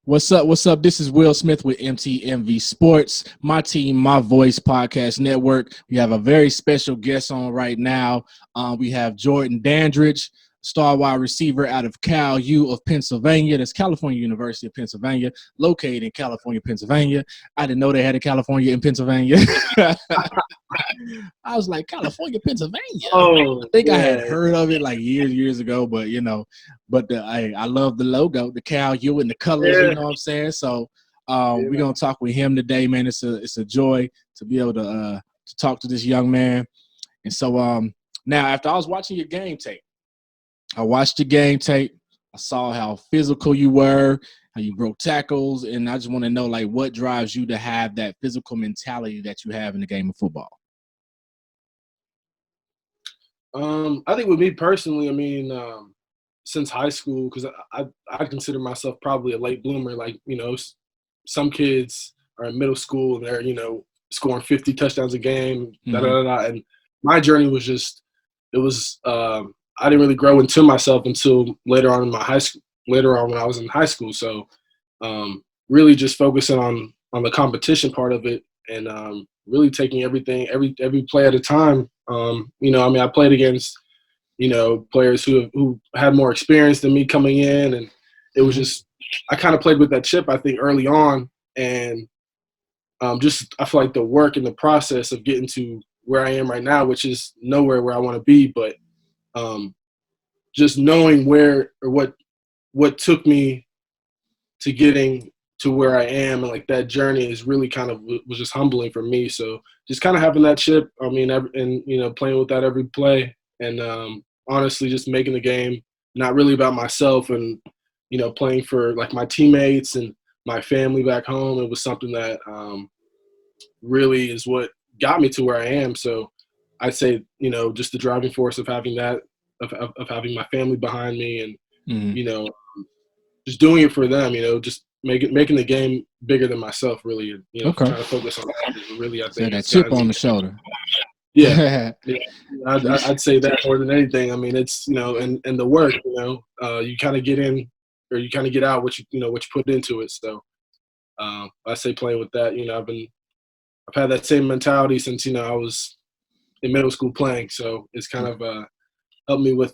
What's up? What's up? This is Will Smith with MTMV Sports, my team, my voice podcast network. We have a very special guest on right now. We have Jordan Dandridge, star wide receiver out of Cal U of Pennsylvania. That's California University of Pennsylvania, located in California, Pennsylvania. I didn't know they had a California in Pennsylvania. I was like, California, Pennsylvania. Oh, I think I had yeah. heard of it like years ago, but I love the logo, the Cal U and the colors. Yeah. You know what I'm saying? So Yeah, we're man. gonna talk with him today, man. It's a joy to be able to talk to this young man. And so now after I was watching your game tape, I watched your game tape. I saw how physical you were, how you broke tackles, and I just want to know like what drives you to have that physical mentality that you have in the game of football. I think with me personally, since high school, because I consider myself probably a late bloomer. Like, some kids are in middle school and they're, scoring 50 touchdowns a game, And my journey was just, I didn't really grow into myself until later on in later on when I was in high school. So really just focusing on the competition part of it and really taking everything, every play at a time. I played against, players who had more experience than me coming in, and it was just I kind of played with that chip, I think, early on, and just I feel like the work and the process of getting to where I am right now, which is nowhere where I want to be, but just knowing where or what took me to getting to where I am, and like that journey is really kind of was just humbling for me. So just kind of having that chip, and playing with that every play, and honestly just making the game not really about myself, and playing for like my teammates and my family back home. It was something that really is what got me to where I am. So I'd say just the driving force of having that, of having my family behind me, and just doing it for them, just making the game bigger than myself, really, Okay. trying to focus on that is really, I So think, that it's chip gotten on me. the shoulder. Yeah. So I'd say that more than anything. I mean, it's, and the work, you kind of get in or you kind of get out what you put into it. So I say playing with that, I've had that same mentality since, I was in middle school playing. So it's kind of helped me with,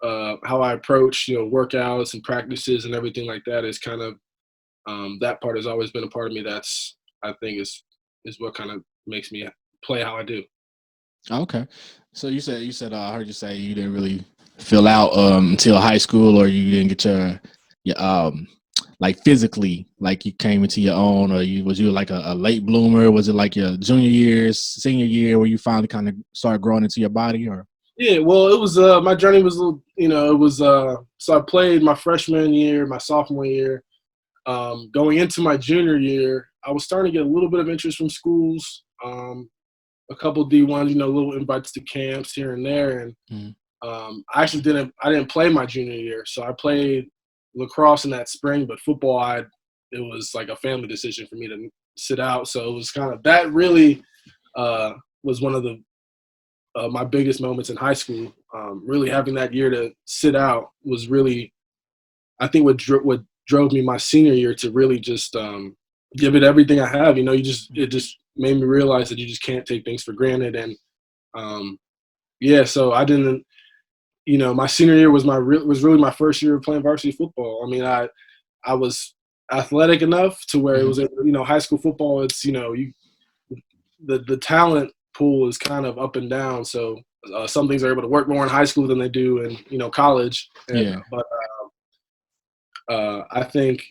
how I approach, workouts and practices and everything like that is kind of that part has always been a part of me. That's, I think, is what kind of makes me play how I do. Okay. So you said I heard you say you didn't really fill out until high school, or you didn't get your like physically, like you came into your own, or you like a late bloomer? Was it like your junior years, senior year where you finally kind of started growing into your body, or? Yeah, well, it was my journey was a little, it was so I played my freshman year, my sophomore year. Going into my junior year, I was starting to get a little bit of interest from schools, a couple D1s, little invites to camps here and there, and I actually didn't play my junior year, so I played lacrosse in that spring, but football, it was like a family decision for me to sit out, so it was kind of that really was one of the my biggest moments in high school. Really having that year to sit out was really, I think, what drove me my senior year to really just give it everything I have. It just made me realize that you just can't take things for granted. And so I didn't. My senior year was was really my first year of playing varsity football. I mean, I was athletic enough to where it was, high school football. It's the talent pool is kind of up and down. So some things are able to work more in high school than they do in college. But I think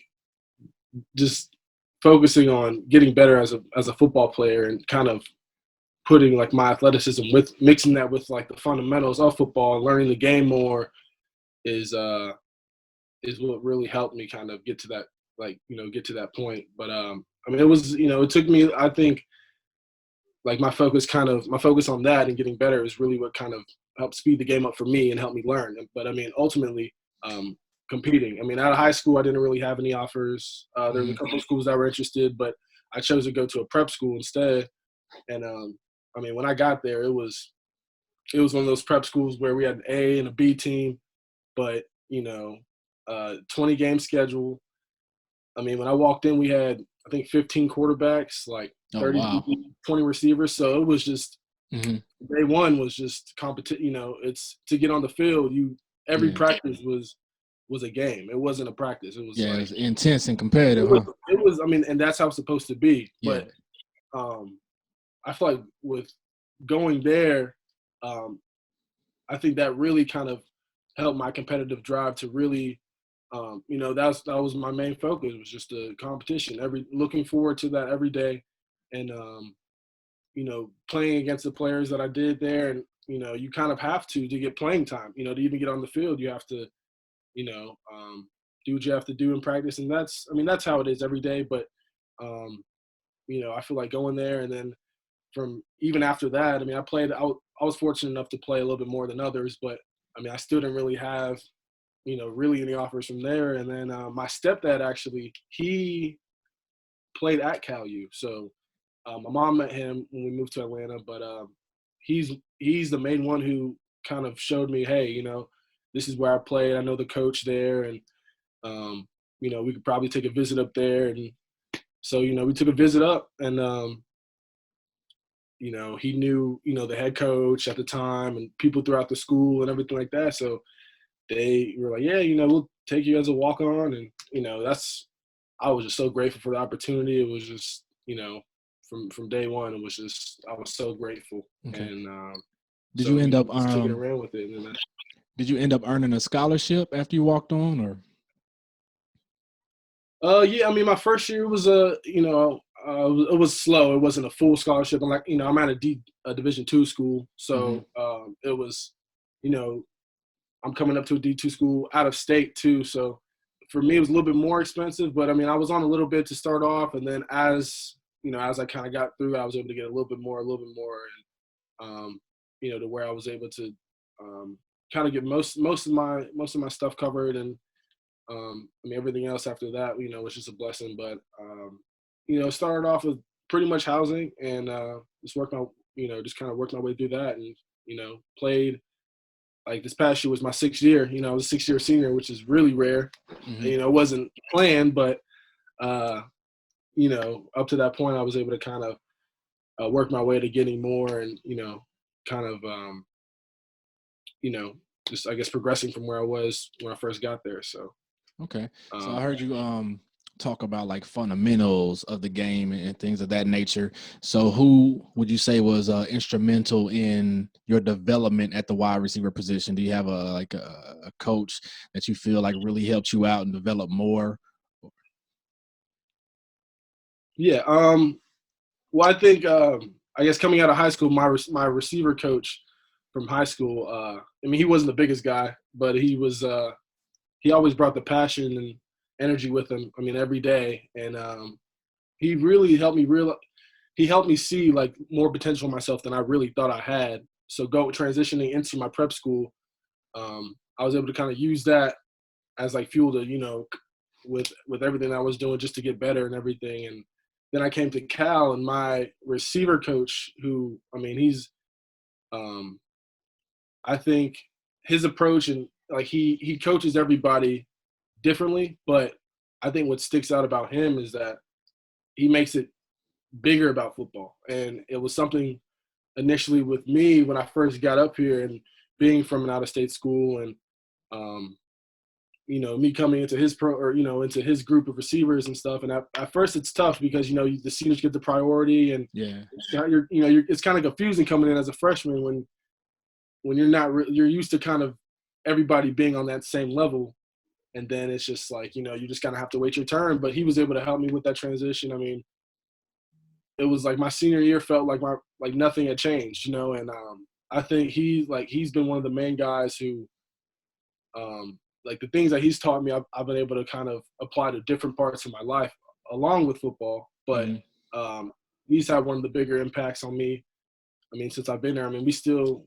just focusing on getting better as a football player and kind of putting like my athleticism with mixing that with like the fundamentals of football and learning the game more is what really helped me kind of get to that, get to that point. But it was, it took me, I think, like my focus on that and getting better is really what kind of helped speed the game up for me and helped me learn. But ultimately, competing. Out of high school, I didn't really have any offers. There was a couple of schools that were interested, but I chose to go to a prep school instead. And when I got there, it was one of those prep schools where we had an A and a B team, but 20 game schedule. I mean, when I walked in, we had, I think, 15 quarterbacks, like Oh 30, wow. 20 receivers. So it was just Hmm. day one was just competition. It's to get on the field. Every Yeah. practice was a game. It wasn't a practice. It was Yeah, like it's intense and competitive, it was. huh? It was. I mean, and that's how it's supposed to be. Yeah. But um, I feel like with going there, um, I think that really kind of helped my competitive drive to really, that was my main focus, was just the competition. Looking forward to that every day, and playing against the players that I did there, and you kind of have to get playing time. To even get on the field, you have to, do what you have to do in practice, and that's how it is every day. But um, I feel like going there, and then from even after that, I mean, I was fortunate enough to play a little bit more than others, but I mean, I still didn't really have, really any offers from there. And then my stepdad actually, he played at Cal U. So my mom met him when we moved to Atlanta, but he's the main one who kind of showed me, hey, this is where I played. I know the coach there, and we could probably take a visit up there. And so we took a visit up, and he knew, the head coach at the time and people throughout the school and everything like that. So they were like, yeah, we'll take you as a walk on. And, I was just so grateful for the opportunity. It was just, from day one, I was so grateful. Okay. And Did so you end we up just took it and ran with it. And then did you end up earning a scholarship after you walked on, or? yeah, I mean, my first year was it was slow. It wasn't a full scholarship. I'm like, I'm at a Division II school, Mm-hmm. so it was, I'm coming up to a D2 school out of state too. So for me, it was a little bit more expensive, but I mean, I was on a little bit to start off. And then as I kind of got through, I was able to get a little bit more. And, to where I was able to kind of get most of my stuff covered. And I mean, everything else after that, was just a blessing. But, started off with pretty much housing, and just kind of worked my way through that, and, played. Like this past year was my 6th year. I was a 6th-year senior, which is really rare. Mm-hmm. It wasn't planned, but up to that point, I was able to kind of work my way to getting more, and kind of just, I guess, progressing from where I was when I first got there. So Okay. So I heard you talk about like fundamentals of the game and things of that nature. So who would you say was instrumental in your development at the wide receiver position? Do you have a coach that you feel like really helped you out and develop more? yeah. Well, I think I guess coming out of high school, my receiver coach from high school. I mean, he wasn't the biggest guy, but he always brought the passion and energy with him. I mean, every day, and he really helped me He helped me see like more potential in myself than I really thought I had. So transitioning into my prep school, I was able to kind of use that as like fuel to with everything I was doing just to get better and everything. And then I came to Cal, and my receiver coach, who, I mean, he's um, I think his approach, and like he coaches everybody differently, but I think what sticks out about him is that he makes it bigger about football. And it was something initially with me when I first got up here, and being from an out-of-state school, and um, me coming into his into his group of receivers and stuff. And at first it's tough because, the seniors get the priority, and Yeah. it's kind of confusing coming in as a freshman when you're not you're used to kind of everybody being on that same level. And then it's just like, you just kind of have to wait your turn. But he was able to help me with that transition. I mean, it was like my senior year felt like nothing had changed, and I think he's been one of the main guys who, like the things that he's taught me, I've been able to kind of apply to different parts of my life along with football. But Mm-hmm. he's had one of the bigger impacts on me. I mean, since I've been there, I mean, we still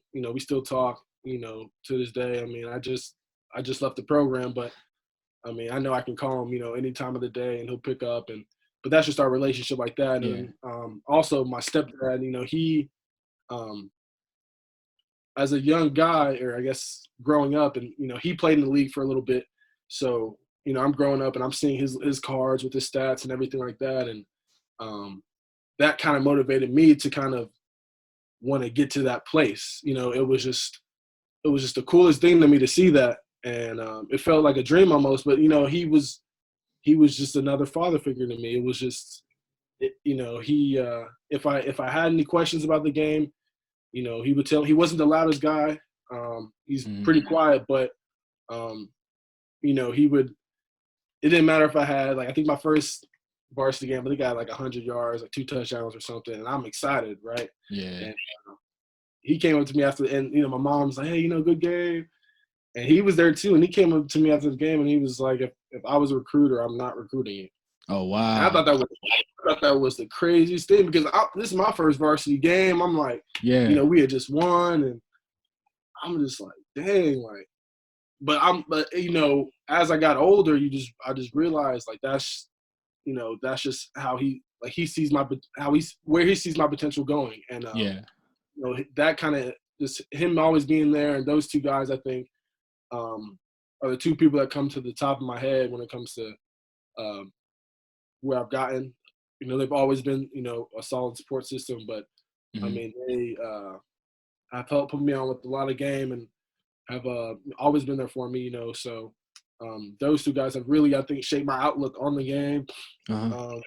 talk, to this day. I mean, I just left the program, but I mean, I know I can call him, any time of the day, and he'll pick up. But that's just our relationship like that. Yeah. And also my stepdad, he, um, as a young guy, or I guess growing up, and he played in the league for a little bit, so I'm growing up and I'm seeing his cards with his stats and everything like that. And that kind of motivated me to kind of want to get to that place. It was just the coolest thing to me to see that. And it felt like a dream almost, but he was just another father figure to me. It was just, he if I had any questions about the game, he would tell. He wasn't the loudest guy. He's pretty quiet, but he would. It didn't matter if I had I think my first varsity game, I think I had 100 yards, 2 touchdowns or something, and I'm excited, right? Yeah. And he came up to me after, and my mom's like, "Hey, good game," and he was there too, and he came up to me after the game, and he was like, "If I was a recruiter, I'm not recruiting you." Oh wow! And I thought that was the craziest thing because this is my first varsity game. I'm like, yeah, we had just won, and I'm just like, dang, But as I got older, I just realized that's just how he sees where he sees my potential going, and that kind of just him always being there, and those two guys I think are the two people that come to the top of my head when it comes to where I've gotten. They've always been a solid support system, but I mean they have helped put me on with a lot of game and have always been there for me. So those two guys have really, I think, shaped my outlook on the game. And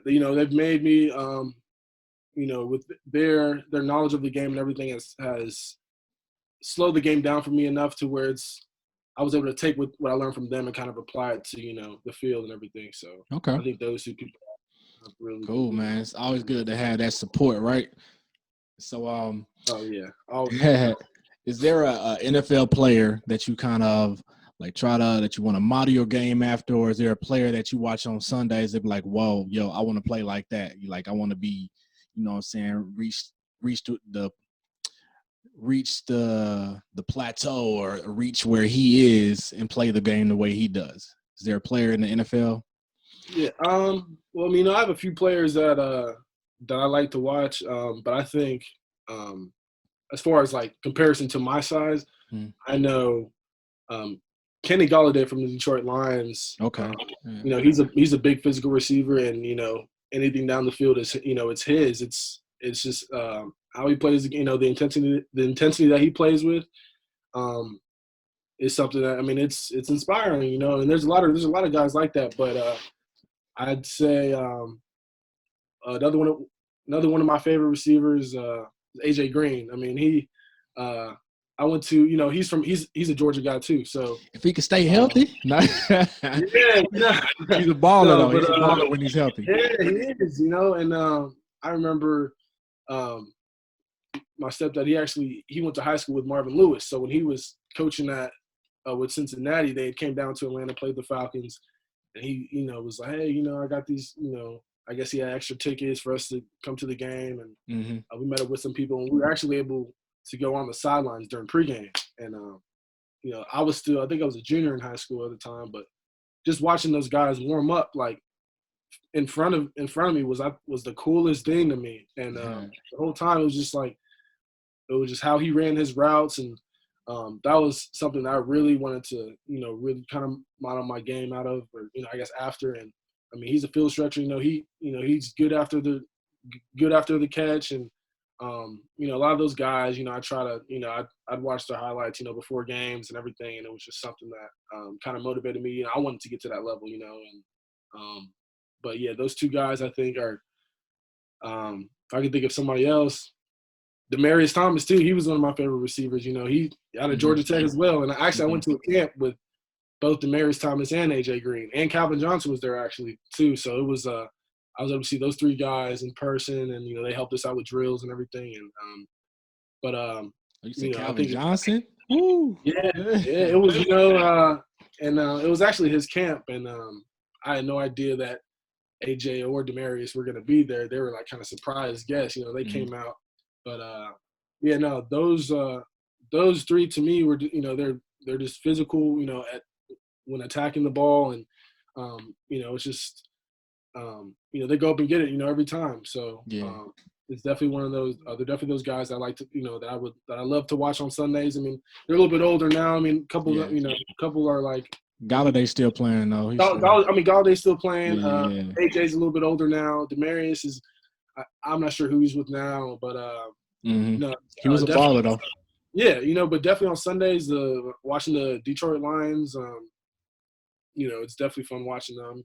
they've made me with their knowledge of the game and everything has slowed the game down for me enough to where I was able to take what I learned from them and kind of apply it to the field and everything. So okay, I think those two people are really cool, man. It's always good to have that support, right? So oh yeah, is there a NFL player that you kind of that you want to model your game after, or is there a player that you watch on Sundays that be like, whoa, yo, I want to play like that? I want to be, what I'm saying, reach the plateau or reach where he is and play the game the way he does. Is there a player in the NFL? Yeah. Well, I have a few players that I like to watch, but I think as far as comparison to my size, I know Kenny Golladay from the Detroit Lions. Okay. He's a big physical receiver, and anything down the field is it's his. It's just how he plays. The intensity that he plays with is something that it's inspiring. And there's a lot of guys like that, but I'd say another one of my favorite receivers is AJ Green. I mean, I went to he's a Georgia guy too. So if he can stay healthy, yeah, he's a baller though. He's a baller when he's healthy. Yeah, he is. And I remember my stepdad. He went to high school with Marvin Lewis. So when he was coaching with Cincinnati, they came down to Atlanta, played the Falcons, and he was like, hey, I got these I guess he had extra tickets for us to come to the game, and we met up with some people, and we were actually able to go on the sidelines during pregame. And I think I was a junior in high school at the time, but just watching those guys warm up in front of me was the coolest thing to me. And the whole time it was just how he ran his routes, and that was something that I really wanted to really kind of model my game out of, or I guess after. And I mean, he's a field stretcher. He's good after the catch, and a lot of those guys. I try to I'd watch their highlights before games and everything, and it was just something that kind of motivated me. I wanted to get to that level, and but yeah, those two guys I think are. If I could think of somebody else, Demaryius Thomas too. He was one of my favorite receivers. He out of Georgia Tech as well. And I went to a camp with both Demaryius Thomas and AJ Green, and Calvin Johnson was there actually too. So it was I was able to see those three guys in person, and they helped us out with drills and everything. And you said Calvin Johnson? Woo! Yeah, it was and it was actually his camp, and I had no idea that AJ or Demaryius were going to be there. They were kind of surprised guests. They came out, but those three to me were they're just physical. When attacking the ball, and it's just they go up and get it every time. So it's definitely one of those. They're definitely those guys that I like to that I love to watch on Sundays. I mean, they're a little bit older now. I mean, a couple are Galladay's still playing though. Galladay's still playing. Yeah. AJ's a little bit older now. Demarius is. I'm not sure who he's with now, but no, he was a baller though. Yeah, but definitely on Sundays, watching the Detroit Lions, it's definitely fun watching them.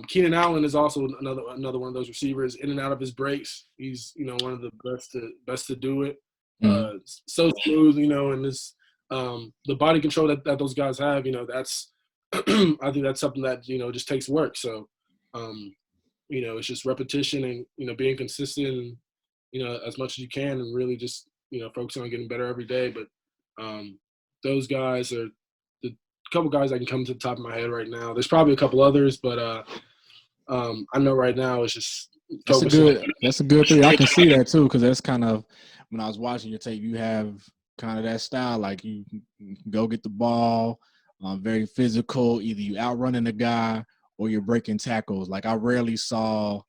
Keenan Allen is also another one of those receivers in and out of his breaks. He's one of the best to do it. So smooth, and this the body control that those guys have. That's I think that's something that just takes work. So it's just repetition and being consistent and as much as you can and really just focusing on getting better every day. But those guys are the couple guys I can come to the top of my head right now. There's probably a couple others, but I know right now it's just that's a good three. I can see that too, because that's kind of when I was watching your tape, you have kind of that style, like you go get the ball, very physical. Either you outrunning the guy or you're breaking tackles. Like I rarely saw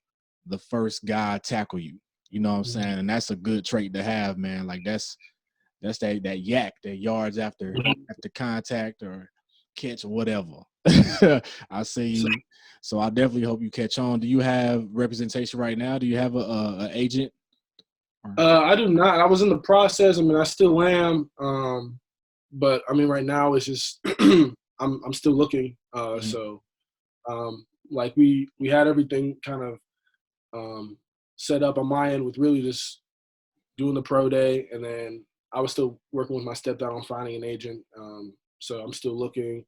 the first guy tackle you. You know what I'm saying? And that's a good trait to have, man. Like that's that yak, that yards after contact or catch or whatever. I see you. So I definitely hope you catch on. Do you have representation right now? Do you have a agent? I do not. I was in the process. I still am. But right now it's just I'm still looking. So like we had everything kind of set up on my end with really just doing the pro day, and then I was still working with my stepdad on finding an agent. So I'm still looking,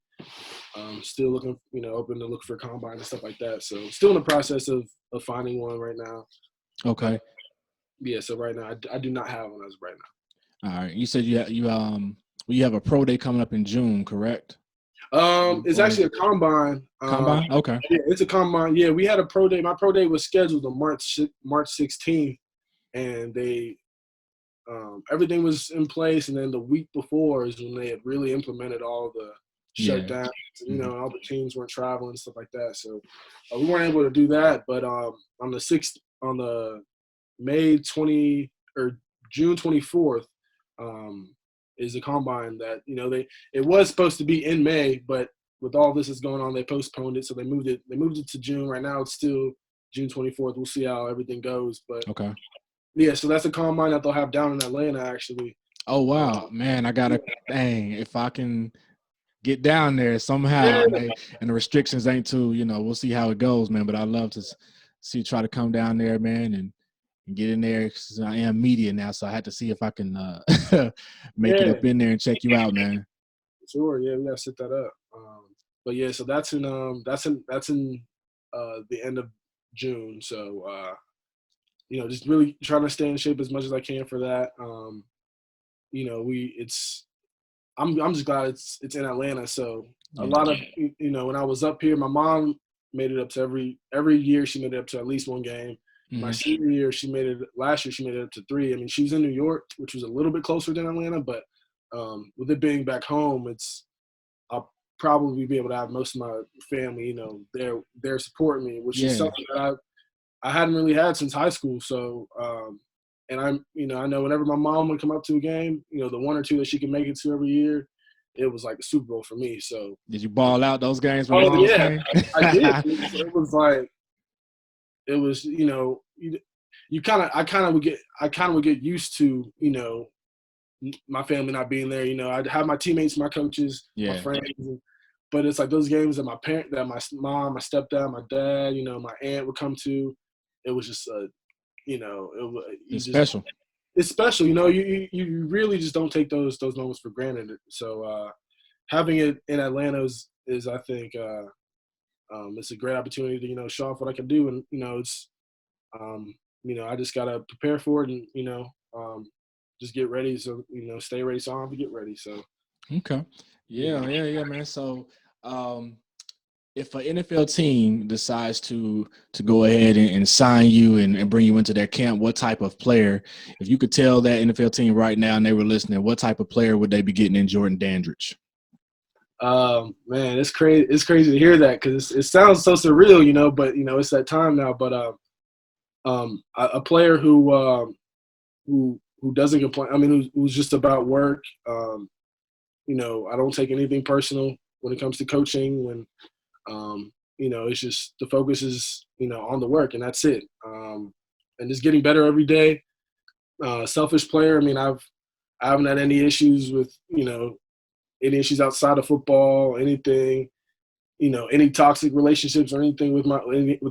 open to look for combine and stuff like that. So still in the process of finding one right now. Okay. Yeah. So right now I do not have one as of right now. All right. You said you have a pro day coming up in June, correct? It's actually a combine. Combine? Okay. Yeah, it's a combine. Yeah, we had a pro day. My pro day was scheduled on March 16th, and they everything was in place. And then the week before is when they had really implemented all the shutdowns. All the teams weren't traveling and stuff like that. So we weren't able to do that. But on the May 20 or June 24th, is a combine that it was supposed to be in May, but with all this is going on, they postponed it, so they moved it to June. Right now it's still June 24th. We'll see how everything goes, but okay. Yeah, so that's a combine that they'll have down in Atlanta actually. Oh wow, man, I gotta if I can get down there somehow, and the restrictions ain't too, we'll see how it goes, man, but I'd love to try to come down there, man, and get in there, because I am media now, so I had to see if I can make it up in there and check you out, man. Sure, yeah, we gotta set that up. But yeah, so that's in the end of June. So just really trying to stay in shape as much as I can for that. I'm just glad it's in Atlanta. So a lot of when I was up here, my mom made it up to every year. She made it up to at least one game. My senior year, last year she made it up to 3. I mean, she was in New York, which was a little bit closer than Atlanta, but with it being back home, I'll probably be able to have most of my family, they're supporting me, which is something that I hadn't really had since high school. So, and I know whenever my mom would come up to a game, the 1 or 2 that she can make it to every year, it was like a Super Bowl for me. So, did you ball out those games? Oh yeah, I did. It was like. It was, I kind of would get used to, my family not being there. I'd have my teammates, my coaches, my friends, but it's like those games that my mom, my stepdad, my dad, my aunt would come to. It was just, it's special. It's special, you really just don't take those moments for granted. So having it in Atlanta is I think. It's a great opportunity to, show off what I can do. And, it's, I just got to prepare for it and, just get ready. So, stay ready. So I don't have to get ready. So. Okay. Yeah, man. So if an NFL team decides to go ahead and sign you and bring you into their camp, what type of player, if you could tell that NFL team right now and they were listening, what type of player would they be getting in Jordan Dandridge? Man, it's crazy. It's crazy to hear that because it sounds so surreal, but it's that time now. But a player who doesn't complain. I mean, who's just about work. I don't take anything personal when it comes to coaching. When it's just the focus is on the work, and that's it. And just getting better every day. Selfish player. I mean, I haven't had any issues with any issues outside of football, anything. Any toxic relationships or anything with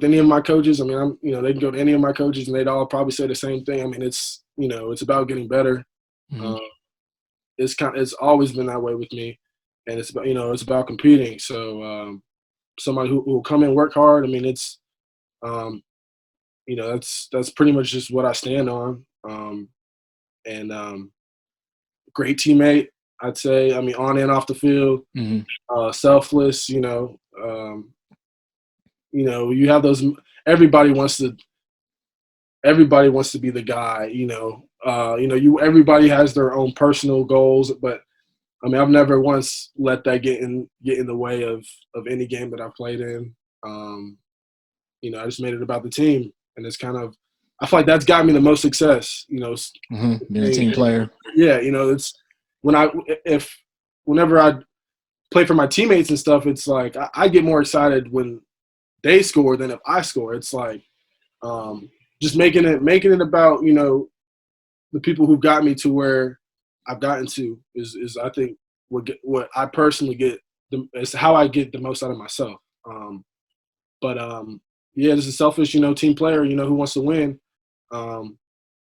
any of my coaches. I mean, they can go to any of my coaches and they'd all probably say the same thing. I mean, it's about getting better. Mm-hmm. It's always been that way with me, and it's about competing. So somebody who will come in, work hard. I mean, it's that's pretty much just what I stand on. And great teammate, I'd say. I mean, on and off the field. Mm-hmm. Selfless, you have those. Everybody wants to be the guy, everybody has their own personal goals, but I mean, I've never once let that get in the way of any game that I've played in. I just made it about the team, and it's kind of, I feel like that's got me the most success, Mm-hmm. Being a team player. Yeah, it's whenever I play for my teammates and stuff, it's like I get more excited when they score than if I score. It's like just making it about the people who got me to where I've gotten to is I think what I personally get is how I get the most out of myself. Yeah, this is a selfish team player who wants to win, and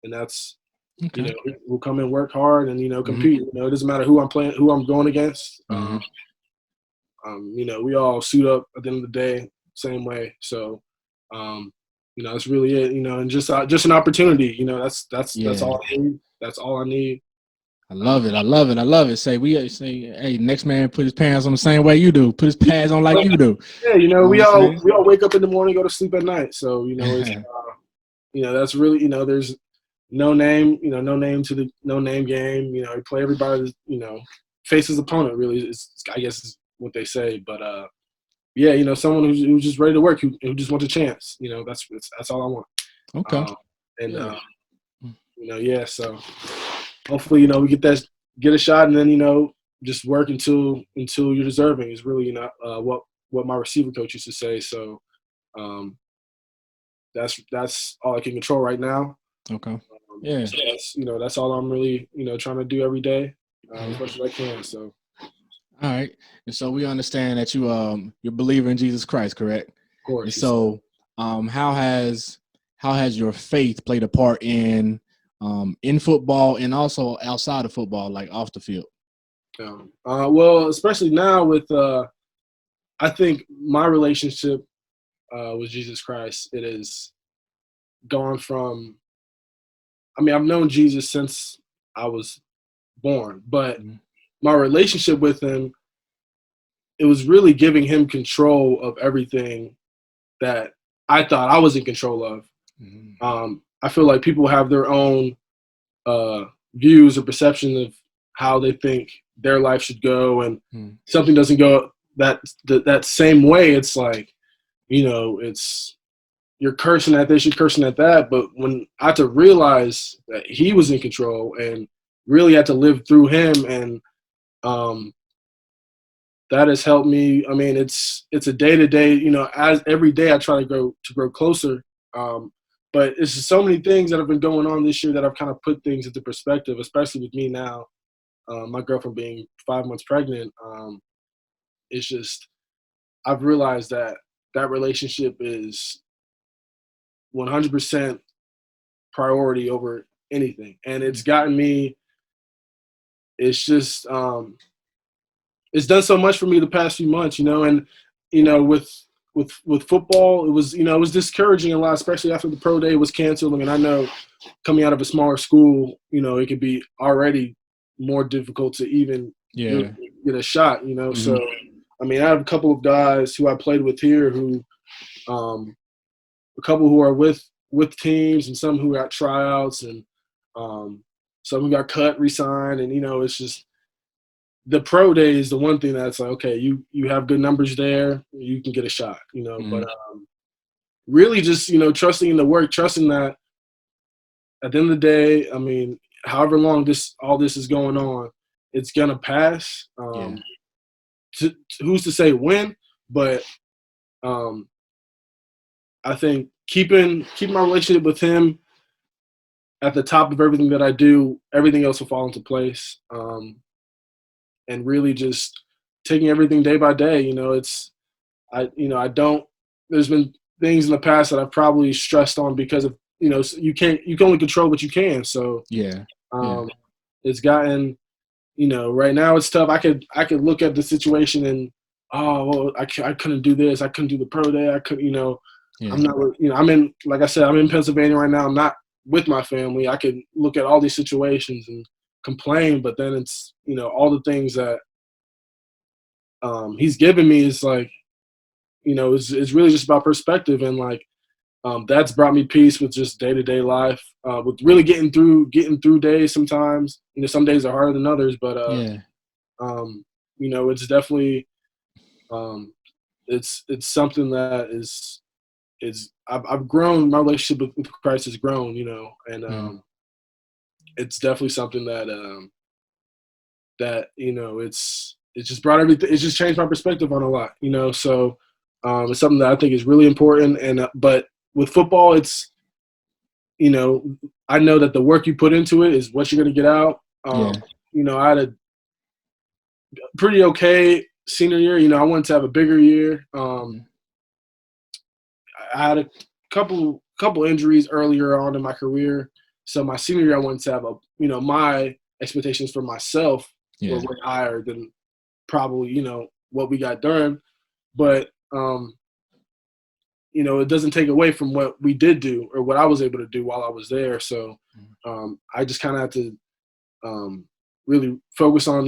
that's Okay. we'll come and work hard and compete. Mm-hmm. It doesn't matter who I'm playing, who I'm going against. Mm-hmm. We all suit up at the end of the day, same way. So, that's really it. And just an opportunity. That's all I need. That's all I need. I love it. I love it. I love it. Say, hey, next man put his pants on the same way you do. Put his pads on like you do. Yeah, we all wake up in the morning, go to sleep at night. So, it's, that's really, there's no name, no name to the no name game. You play everybody, faces opponent. Really, I guess is what they say. But yeah, someone who's just ready to work, who just wants a chance. That's all I want. Okay. Yeah. So hopefully, we get a shot, and then just work until you're deserving. Is really what my receiver coach used to say. So that's all I can control right now. Okay. Yeah. So that's all I'm really trying to do every day, as much as I can. So. All right. And so we understand that you're a believer in Jesus Christ, correct? Of course. And so how has your faith played a part in football and also outside of football, like off the field? Well, especially now with I think my relationship with Jesus Christ, it has gone from, I mean, I've known Jesus since I was born, but my relationship with him, it was really giving him control of everything that I thought I was in control of. I feel like people have their own views or perception of how they think their life should go, and something doesn't go that same way. It's like, it's, you're cursing at this, you're cursing at that. But when I had to realize that he was in control and really had to live through him, and that has helped me. I mean, it's a day-to-day, as every day I try to grow closer. But it's just so many things that have been going on this year that I've kind of put things into perspective, especially with me now, my girlfriend being 5 months pregnant. It's just, I've realized that relationship is 100% priority over anything. And it's gotten me, it's just, it's done so much for me the past few months, and, with football, it was, it was discouraging a lot, especially after the pro day was canceled. I mean, I know coming out of a smaller school, it could be already more difficult to even get a shot, So, I mean, I have a couple of guys who I played with here who, a couple who are with teams, and some who got tryouts, and some who got cut, re-signed, and it's just, the pro day is the one thing that's like, okay, you have good numbers there, you can get a shot, But really just trusting in the work, trusting that at the end of the day, I mean, however long all this is going on, it's gonna pass. Yeah. Who's to say when? But I think keeping my relationship with him at the top of everything that I do, everything else will fall into place. And really just taking everything day by day. I don't. There's been things in the past that I've probably stressed on because of you can only control what you can. So Yeah. it's gotten right now it's tough. I could look at the situation and well, I couldn't do this. I couldn't do the pro day. I couldn't Yeah. I'm not I'm in, like I said, I'm in Pennsylvania right now. I'm not with my family. I could look at all these situations and complain, but then it's all the things that he's given me is like it's really just about perspective, and like that's brought me peace with just day-to-day life, with really getting through days. Sometimes some days are harder than others, but it's definitely it's something that is I've grown. My relationship with Christ has grown, and it's definitely something that it's just brought everything. It's just changed my perspective on a lot, So it's something that I think is really important. And but with football, it's I know that the work you put into it is what you're going to get out. I had a pretty okay senior year. I wanted to have a bigger year. I had a couple injuries earlier on in my career, so my senior year I wanted to have my expectations for myself were way higher than probably what we got done, but it doesn't take away from what we did do or what I was able to do while I was there. So I just kind of have to really focus on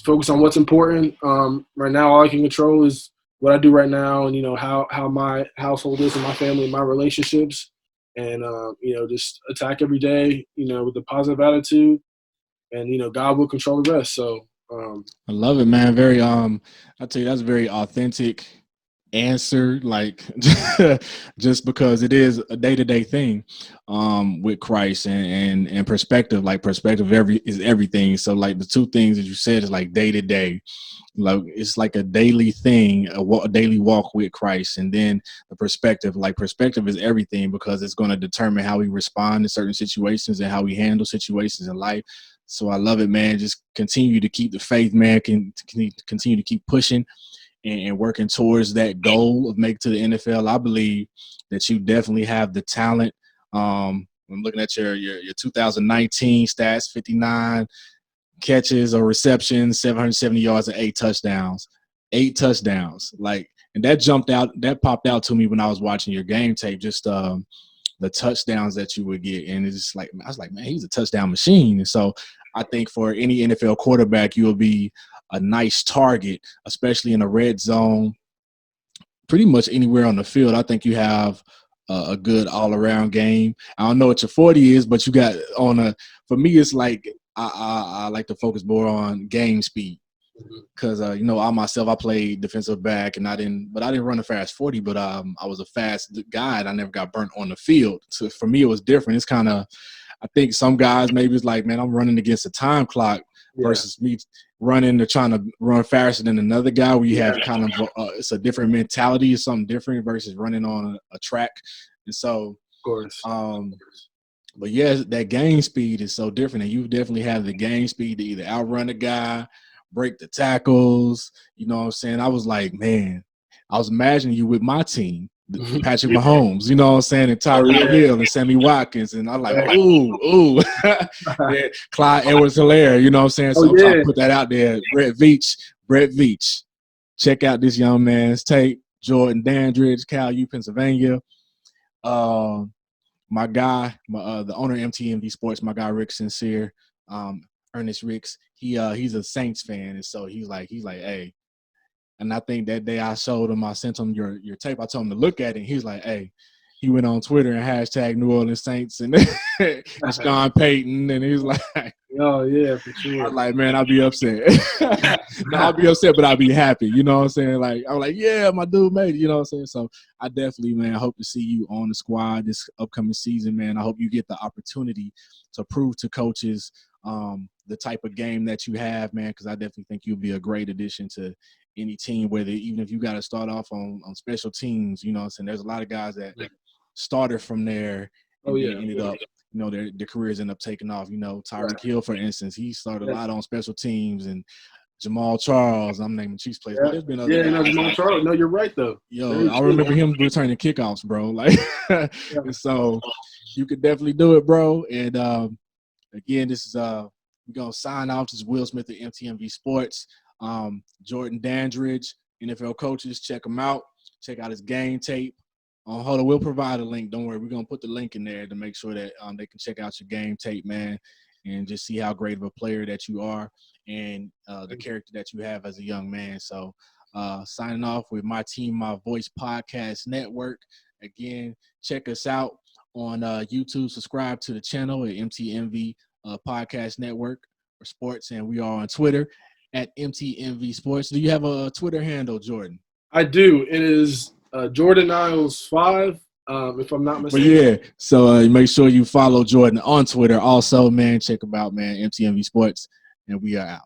focus on what's important. Right now, all I can control is what I do right now, and how my household is and my family and my relationships, and just attack every day with a positive attitude, and God will control the rest. So I love it, man. Very I tell you, that's a very authentic answer, like just because it is a day-to-day thing with Christ and perspective. Like perspective is everything. So like the two things that you said is like day to day, like it's like a daily thing, a daily walk with Christ. And then the perspective, like perspective is everything, because it's going to determine how we respond to certain situations and how we handle situations in life. So I love it, man. Just continue to keep the faith, man. Continue to keep pushing and working towards that goal of making to the NFL. I believe that you definitely have the talent. I'm looking at your 2019 stats: 59 catches or receptions, 770 yards, and 8 touchdowns. 8 touchdowns, like, and that popped out to me when I was watching your game tape. Just the touchdowns that you would get, and it's just like I was like, man, he's a touchdown machine. And so I think for any NFL quarterback, you'll be a nice target, especially in a red zone, pretty much anywhere on the field. I think you have a good all-around game. I don't know what your 40 is, but you got for me, it's like I like to focus more on game speed, because I myself, I played defensive back, and I didn't run a fast 40, but I was a fast guy, and I never got burnt on the field. So for me, it was different. It's kind of, I think some guys maybe it's like, man, I'm running against a time clock versus me running or trying to run faster than another guy, where you have kind of it's a different mentality, it's something different versus running on a track. And so, of course, but yeah, that game speed is so different, and you definitely have the game speed to either outrun a guy, break the tackles. You know what I'm saying? I was like, man, I was imagining you with my team, Patrick Mahomes, you know what I'm saying, and Tyreek Hill and Sammy Watkins, and I'm like, ooh. Yeah, Clyde Edwards-Helaire, you know what I'm saying? So I'm trying to put that out there. Brett Veach. Check out this young man's tape. Jordan Dandridge, Cal U, Pennsylvania. My guy, the owner of MTMV Sports, my guy Rick Sincere, Ernest Ricks, he's a Saints fan, and so he's like, hey. And I think that day I sent him your tape. I told him to look at it. And he was like, hey, he went on Twitter and hashtag New Orleans Saints and Sean Payton. And he was like, oh, yeah, for sure. I was like, man, I'll be upset. No, I'll be upset, but I'll be happy. You know what I'm saying? Like, I'm like, yeah, my dude made it. You know what I'm saying? So I definitely, man, hope to see you on the squad this upcoming season, man. I hope you get the opportunity to prove to coaches the type of game that you have, man, because I definitely think you'll be a great addition to any team, whether even if you got to start off on special teams, you know what I'm saying? There's a lot of guys that started from there and then ended up, you know, their careers end up taking off. You know, Tyreek Hill, for instance, he started a lot on special teams, and Jamal Charles, I'm naming Chiefs players, but there's been other guys. No, Jamal Charles. No, you're right though. Yo, I remember him returning kickoffs, bro. Like, and so you could definitely do it, bro. And again, this is we're gonna sign off. This is Will Smith at MTMV Sports. Jordan Dandridge, NFL coaches, check him out. Check out his game tape. Hold on, we'll provide a link. Don't worry, we're gonna put the link in there to make sure that they can check out your game tape, man, and just see how great of a player that you are and the character that you have as a young man. So signing off with My Team, My Voice Podcast Network. Again, check us out on YouTube. Subscribe to the channel at MTMV Podcast Network for sports, and we are on Twitter at MTMV Sports. Do you have a Twitter handle, Jordan? I do. It is Jordan Niles 5, if I'm not mistaken. But yeah, so make sure you follow Jordan on Twitter. Also, man, check him out, man, MTMV Sports, and we are out.